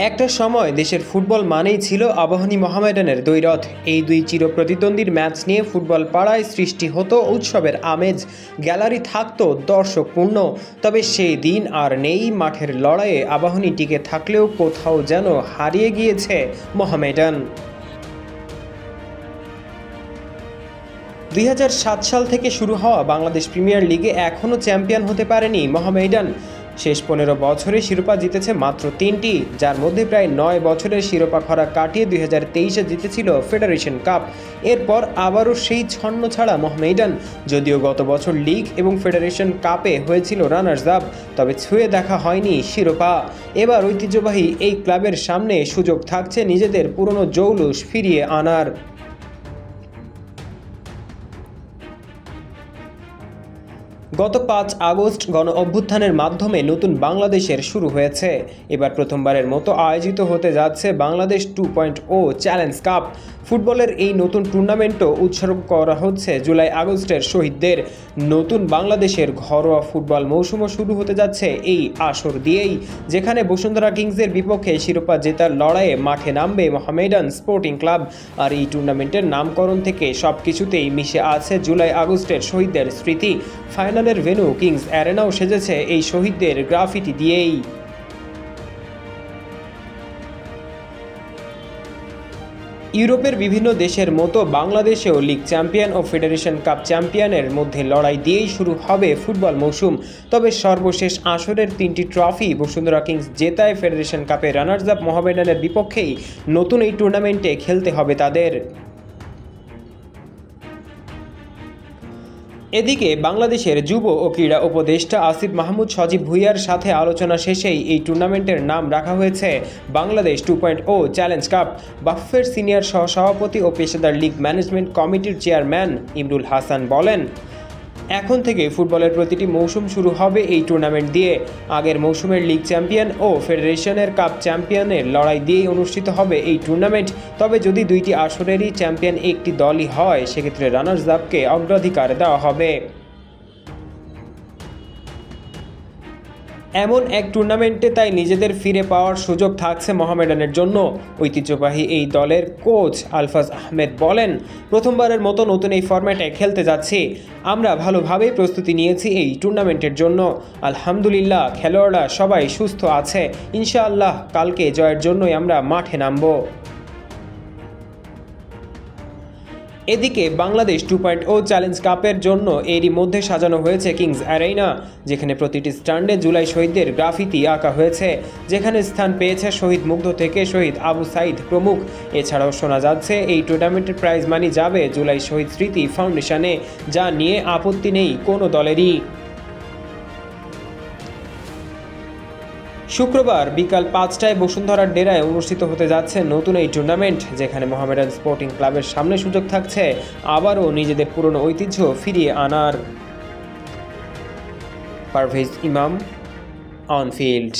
একটা সময় দেশের ফুটবল মানেই ছিল আবাহনী মোহামেডানের দ্বৈরথ। এই দুই চিরপ্রতিদ্বন্দ্বীর ম্যাচ নিয়ে ফুটবল পাড়ায় সৃষ্টি হতো উৎসবের আমেজ, গ্যালারি থাকতো দর্শকপূর্ণ। তবে সেই দিন আর নেই। মাঠের লড়াইয়ে আবাহনী টিকে থাকলেও কোথাও যেন হারিয়ে গিয়েছে মোহামেডান। 2007 সাল থেকে শুরু হওয়া বাংলাদেশ প্রিমিয়ার লিগে এখনও চ্যাম্পিয়ন হতে পারেনি মোহামেডান। শেষ 15 বছরে শিরোপা জিতেছে মাত্র 3টি, যার মধ্যে প্রায় 9 বছরের শিরোপা খরা কাটিয়ে 2023-এ জিতেছিল ফেডারেশন কাপ। এরপর আবারও সেই ছন্ন ছাড়া মোহামেডান। যদিও গত বছর লিগ এবং ফেডারেশন কাপে হয়েছিল রানার্স আপ, তবে ছুঁয়ে দেখা হয়নি শিরোপা। এবার ঐতিহ্যবাহী এই ক্লাবের সামনে সুযোগ থাকছে নিজেদের পুরনো জৌলুস ফিরিয়ে আনার। গত 5 আগস্ট গণ অভ্যুত্থানের মাধ্যমে নতুন বাংলাদেশের শুরু হয়েছে। এবার প্রথমবারের মতো আয়োজিত হতে যাচ্ছে বাংলাদেশ 2.0 চ্যালেঞ্জ কাপ। ফুটবলের এই নতুন টুর্নামেন্টও উৎসর্গ করা হচ্ছে জুলাই আগস্টের শহীদদের। নতুন বাংলাদেশের ঘরোয়া ফুটবল মৌসুমও শুরু হতে যাচ্ছে এই আসর দিয়েই, যেখানে বসুন্ধরা কিংসের বিপক্ষে শিরোপা জেতার লড়াইয়ে মাঠে নামবে মোহামেডান স্পোর্টিং ক্লাব। আর এই টুর্নামেন্টের নামকরণ থেকে সব কিছুতেই মিশে আছে জুলাই আগস্টের শহীদদের স্মৃতি। ফাইনালের ভেন্যু কিংস অ্যারেনাও সেজেছে এই শহীদদের গ্রাফিটি দিয়েই। ইউরোপের বিভিন্ন দেশের মতো বাংলাদেশেও লিগ চ্যাম্পিয়ন ও ফেডারেশন কাপ চ্যাম্পিয়নের মধ্যে লড়াই দিয়েই শুরু হবে ফুটবল মৌসুম। তবে সর্বশেষ আসরের 3টি ট্রফি বসুন্ধরা কিংস জেতায় ফেডারেশন কাপে রানার্স আপ মোহামেডানের বিপক্ষেই নতুন এই টুর্নামেন্টে খেলতে হবে তাদের। এদিকে বাংলাদেশের যুব ও ক্রীড়া উপদেষ্টা আসিফ মাহমুদ সজীব ভুঁইয়ার সাথে আলোচনা শেষেই এই টুর্নামেন্টের নাম রাখা হয়েছে বাংলাদেশ 2.0 চ্যালেঞ্জ কাপ। বাফের সিনিয়র সহসভাপতি ও পেশাদার লিগ ম্যানেজমেন্ট কমিটির চেয়ারম্যান ইমরুল হাসান বলেন, এখন থেকে ফুটবলের প্রতিটি মৌসুম শুরু হবে এই টুর্নামেন্ট দিয়ে। আগের মৌসুমের লিগ চ্যাম্পিয়ন ও ফেডারেশনের কাপ চ্যাম্পিয়নের লড়াই দিয়েই অনুষ্ঠিত হবে এই টুর্নামেন্ট। তবে যদি দুইটি আসরেরই চ্যাম্পিয়ন একটি দলই হয়, সেক্ষেত্রে রানার্স আপকে অগ্রাধিকার দেওয়া হবে। এমন এক টুর্নামেন্টে তাই নিজেদের ফিরে পাওয়ার সুযোগ থাকছে মোহামেডানের জন্য। ঐতিহ্যবাহী এই দলের কোচ আলফাজ আহমেদ বলেন, প্রথমবারের মতো নতুন এই ফরম্যাটে খেলতে যাচ্ছি। আমরা ভালোভাবেই প্রস্তুতি নিয়েছি এই টুর্নামেন্টের জন্য। আলহামদুলিল্লাহ, খেলোয়াড়রা সবাই সুস্থ আছে। ইনশাআল্লাহ কালকে জয়ের জন্যই আমরা মাঠে নামব। এদিকে বাংলাদেশ 2.0 চ্যালেঞ্জ কাপের জন্য এরই মধ্যে সাজানো হয়েছে কিংস অ্যারেনা, যেখানে প্রতিটি স্ট্যান্ডে জুলাই শহীদদের গ্রাফিতি আঁকা হয়েছে, যেখানে স্থান পেয়েছে শহীদ মুগ্ধ থেকে শহীদ আবু সাইদ প্রমুখ। এছাড়াও শোনা যাচ্ছে এই টুর্নামেন্টের প্রাইজ মানি যাবে জুলাই শহীদ স্মৃতি ফাউন্ডেশনে, যা নিয়ে আপত্তি নেই কোনো দলেরই। শুক্রবার বিকাল 5টায় বসুন্ধরার ডেরায় অনুষ্ঠিত হতে যাচ্ছে নতুন এই টুর্নামেন্ট, যেখানে মোহামেডান স্পোর্টিং ক্লাবের সামনে সুযোগ থাকছে আবারও নিজেদের পুরনো ঐতিহ্য ফিরিয়ে আনার। পারভেজ ইমাম, অন ফিল্ড।